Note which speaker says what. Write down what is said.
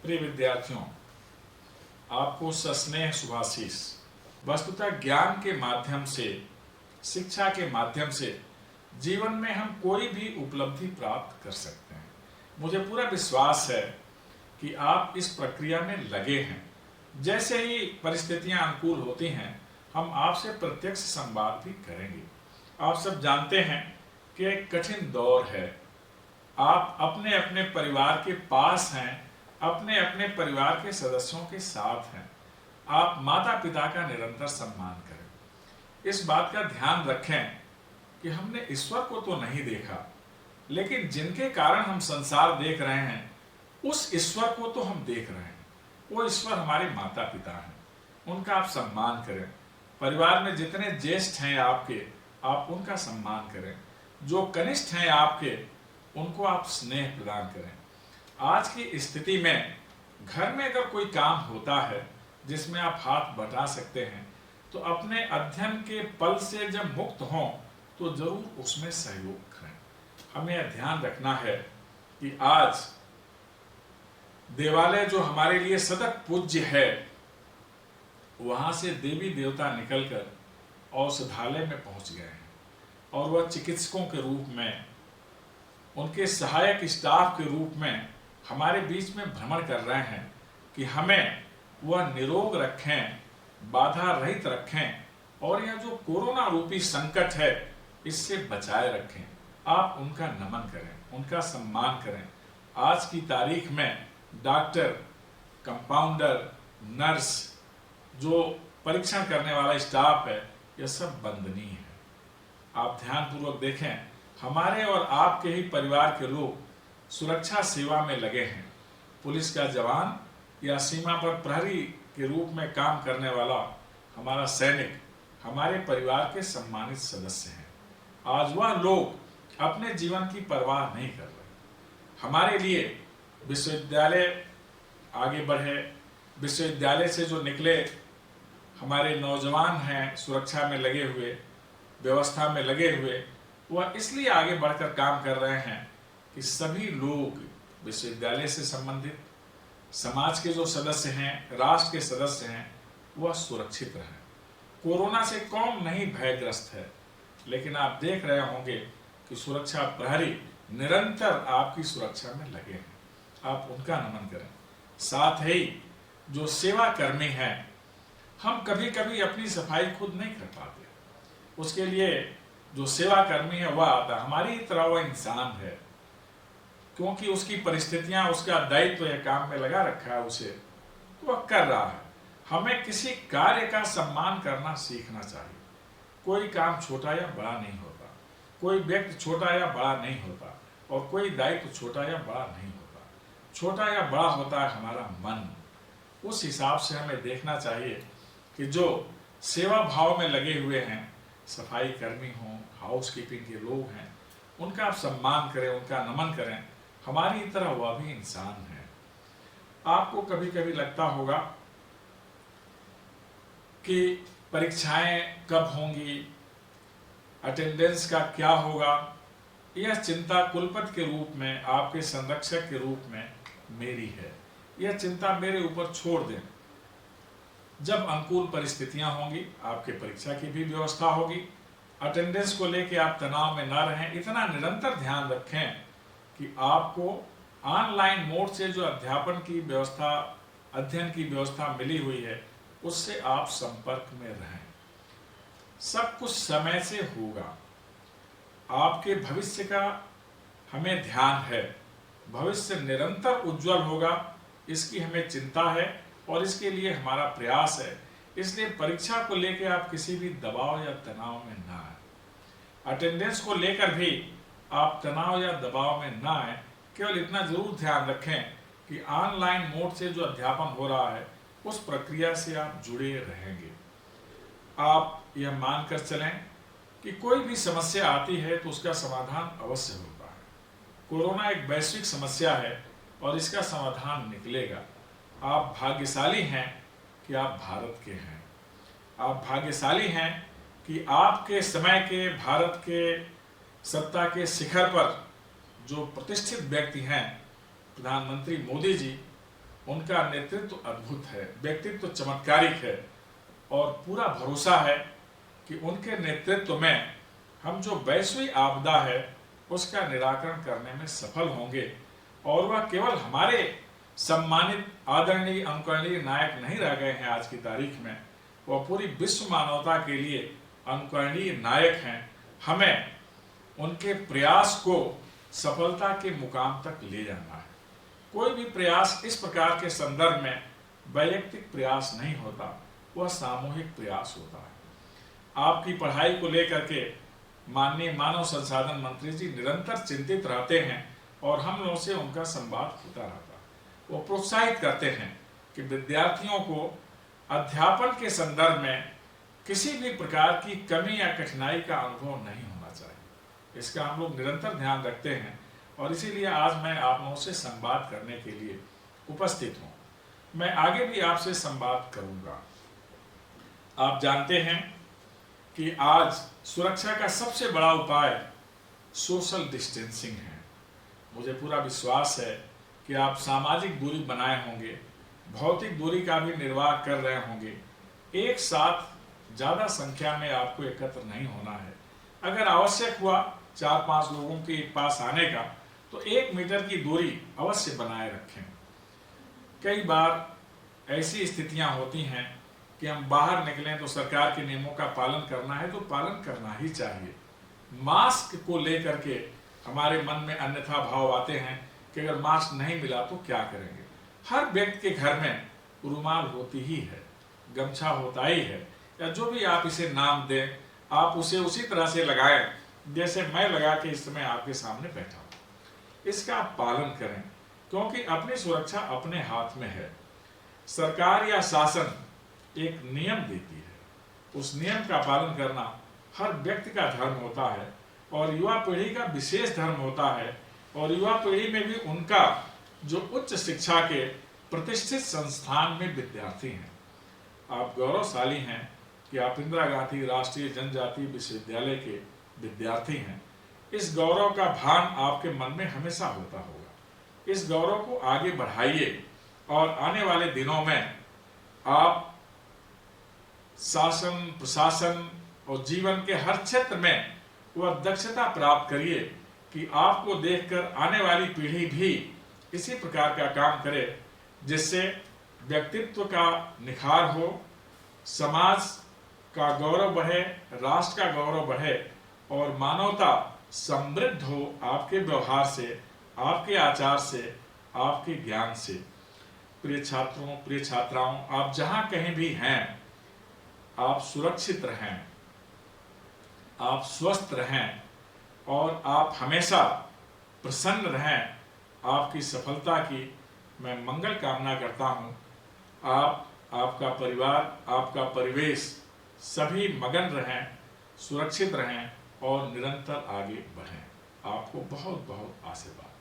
Speaker 1: प्रिय विद्यार्थियों, आपको सस्नेह शुभाशीष। वस्तुतः ज्ञान के माध्यम से, शिक्षा के माध्यम से जीवन में हम कोई भी उपलब्धि प्राप्त कर सकते हैं। मुझे पूरा विश्वास है कि आप इस प्रक्रिया में लगे हैं। जैसे ही परिस्थितियां अनुकूल होती हैं, हम आपसे प्रत्यक्ष संवाद भी करेंगे। आप सब जानते हैं कि एक कठिन दौर है। आप अपने अपने परिवार के पास हैं, अपने अपने परिवार के सदस्यों के साथ हैं। आप माता पिता का निरंतर सम्मान करें। इस बात का ध्यान रखें कि हमने ईश्वर को तो नहीं देखा, लेकिन जिनके कारण हम संसार देख रहे हैं, उस ईश्वर को तो हम देख रहे हैं। वो ईश्वर हमारे माता पिता हैं, उनका आप सम्मान करें। परिवार में जितने ज्येष्ठ हैं आपके, आप उनका सम्मान करें। जो कनिष्ठ हैं आपके, उनको आप स्नेह प्रदान करें। आज की स्थिति में घर में अगर कोई काम होता है जिसमें आप हाथ बटा सकते हैं, तो अपने अध्ययन के पल से जब मुक्त हों तो जरूर उसमें सहयोग करें। हमें यह ध्यान रखना है कि आज देवालय जो हमारे लिए सतत पूज्य है, वहां से देवी देवता निकलकर औषधालय में पहुंच गए हैं और वह चिकित्सकों के रूप में, उनके सहायक स्टाफ के रूप में हमारे बीच में भ्रमण कर रहे हैं कि हमें वह निरोग रखें, बाधा रहित रखें और यह जो कोरोना रूपी संकट है, इससे बचाए रखें। आप उनका नमन करें, उनका सम्मान करें। आज की तारीख में डॉक्टर, कंपाउंडर, नर्स, जो परीक्षण करने वाला स्टाफ है, यह सब वंदनीय है। आप ध्यानपूर्वक देखें, हमारे और आपके ही परिवार के लोग सुरक्षा सेवा में लगे हैं। पुलिस का जवान या सीमा पर प्रहरी के रूप में काम करने वाला हमारा सैनिक हमारे परिवार के सम्मानित सदस्य हैं। आज वह लोग अपने जीवन की परवाह नहीं कर रहे। हमारे लिए विश्वविद्यालय आगे बढ़े, विश्वविद्यालय से जो निकले हमारे नौजवान हैं, सुरक्षा में लगे हुए, व्यवस्था में लगे हुए, वह इसलिए आगे बढ़कर काम कर रहे हैं कि सभी लोग विश्वविद्यालय से संबंधित समाज के जो सदस्य हैं, राष्ट्र के सदस्य हैं, वह सुरक्षित रहें। कोरोना से कौन नहीं भयग्रस्त है, लेकिन आप देख रहे होंगे कि सुरक्षा प्रहरी निरंतर आपकी सुरक्षा में लगे हैं। आप उनका नमन करें। साथ ही जो सेवा कर्मी हैं, हम कभी कभी अपनी सफाई खुद नहीं कर पाते, उसके लिए जो सेवा कर्मी है वह आता, हमारी तरह वह इंसान है, क्योंकि उसकी परिस्थितियां, उसका दायित्व यह काम में लगा रखा है उसे, तो वह कर रहा है। हमें किसी कार्य का सम्मान करना सीखना चाहिए। कोई काम छोटा या बड़ा नहीं होता, कोई व्यक्ति छोटा या बड़ा नहीं होता, और कोई दायित्व छोटा या बड़ा नहीं होता। छोटा या बड़ा होता है हमारा मन। उस हिसाब से हमें देखना चाहिए कि जो सेवा भाव में लगे हुए हैं, सफाई कर्मी हों, हाउस कीपिंग के लोग हैं, उनका आप सम्मान करें, उनका नमन करें। हमारी तरह वह भी इंसान है। आपको कभी कभी लगता होगा कि परीक्षाएं कब होंगी, अटेंडेंस का क्या होगा। यह चिंता कुलपति के रूप में, आपके संरक्षक के रूप में मेरी है। यह चिंता मेरे ऊपर छोड़ दें। जब अनुकूल परिस्थितियां होंगी, आपके परीक्षा की भी व्यवस्था होगी। अटेंडेंस को लेकर आप तनाव में ना रहें। इतना निरंतर ध्यान रखें कि आपको ऑनलाइन मोड से जो अध्यापन की व्यवस्था, अध्ययन की व्यवस्था मिली हुई है, उससे आप संपर्क में रहें। सब कुछ समय से होगा। आपके भविष्य का हमें ध्यान है। भविष्य निरंतर उज्जवल होगा, इसकी हमें चिंता है और इसके लिए हमारा प्रयास है। इसलिए परीक्षा को लेकर आप किसी भी दबाव या तनाव में ना आए। अटेंडेंस को लेकर भी आप तनाव या दबाव में ना आए। केवल इतना जरूर ध्यान रखें कि ऑनलाइन मोड से जो अध्यापन हो रहा है, उस प्रक्रिया से आप जुड़े रहेंगे। आप यह मानकर चलें कि कोई भी समस्या आती है तो उसका समाधान अवश्य होता है। कोरोना एक वैश्विक समस्या है और इसका समाधान निकलेगा। आप भाग्यशाली हैं कि आप भारत के हैं। आप भाग्यशाली हैं कि आपके समय के भारत के सत्ता के शिखर पर जो प्रतिष्ठित व्यक्ति हैं, प्रधानमंत्री मोदी जी, उनका नेतृत्व अद्भुत है, व्यक्तित्व चमत्कारिक है और पूरा भरोसा है कि उनके नेतृत्व में हम जो वैश्विक आपदा है उसका निराकरण करने में सफल होंगे। और वह केवल हमारे सम्मानित आदरणीय अनुकरणीय नायक नहीं रह गए हैं आज की तारीख में, वह पूरी विश्व मानवता के लिए अनुकरणीय नायक हैं। हमें उनके प्रयास को सफलता के मुकाम तक ले जाना है। कोई भी प्रयास इस प्रकार के संदर्भ में वैयक्तिक प्रयास नहीं होता, वह सामूहिक प्रयास होता है। आपकी पढ़ाई को लेकर के माननीय मानव संसाधन मंत्री जी निरंतर चिंतित रहते हैं और हम लोगों से उनका संवाद होता रहता है। वो प्रोत्साहित करते हैं कि विद्यार्थियों को अध्यापन के संदर्भ में किसी भी प्रकार की कमी या कठिनाई का अनुभव नहीं होना चाहिए। इसका हम लोग निरंतर ध्यान रखते हैं और इसीलिए आज मैं आप लोगों से संवाद करने के लिए उपस्थित हूँ। मैं आगे भी आपसे संवाद करूँगा। आप जानते हैं कि आज सुरक्षा का सबसे बड़ा उपाय सोशल डिस्टेंसिंग है। मुझे पूरा विश्वास है कि आप सामाजिक दूरी बनाए होंगे, भौतिक दूरी का भी निर्वाह कर रहे होंगे। एक साथ ज़्यादा संख्या में आपको एकत्र नहीं होना है। अगर आवश्यक हुआ 4-5 लोगों के पास आने का तो 1 मीटर की दूरी अवश्य बनाए रखें। कई बार ऐसी स्थितियां होती हैं कि हम बाहर निकलें तो सरकार के नियमों का पालन करना है तो पालन करना ही चाहिए। मास्क को लेकर के हमारे मन में अन्यथा भाव आते हैं कि अगर मास्क नहीं मिला तो क्या करेंगे। हर व्यक्ति के घर में रुमाल होती ही है, गमछा होता ही है, या जो भी आप इसे नाम दें, आप उसे उसी तरह से लगाएं जैसे मैं लगा के इस समय आपके सामने बैठा हूं। इसका आप पालन करें क्योंकि अपनी सुरक्षा अपने हाथ में है। सरकार या शासन एक नियम देती है, उस नियम का पालन करना हर व्यक्ति का धर्म होता है और युवा पीढ़ी का विशेष धर्म होता है। और युवा पीढ़ी में भी उनका जो उच्च शिक्षा के प्रतिष्ठित संस्थान में विद्यार्थी हैं। आप गौरवशाली हैं कि आप इंदिरा गांधी राष्ट्रीय जनजातीय विश्वविद्यालय के विद्यार्थी हैं। इस गौरव का भान आपके मन में हमेशा होता होगा। इस गौरव को आगे बढ़ाइए और आने वाले दिनों में आप शासन, प्रशासन और जीवन के हर क्षेत्र में वह दक्षता प्राप्त करिए कि आपको देखकर आने वाली पीढ़ी भी इसी प्रकार का काम करे, जिससे व्यक्तित्व का निखार हो, समाज का गौरव बढ़े, राष्ट्र का गौरव बढ़े और मानवता समृद्ध हो आपके व्यवहार से, आपके आचार से, आपके ज्ञान से। प्रिय छात्रों, प्रिय छात्राओं, आप जहां कहीं भी हैं, आप सुरक्षित रहें, आप स्वस्थ रहें और आप हमेशा प्रसन्न रहें। आपकी सफलता की मैं मंगल कामना करता हूँ। आप, आपका परिवार, आपका परिवेश सभी मगन रहें, सुरक्षित रहें और निरंतर आगे बढ़ें। आपको बहुत बहुत आशीर्वाद।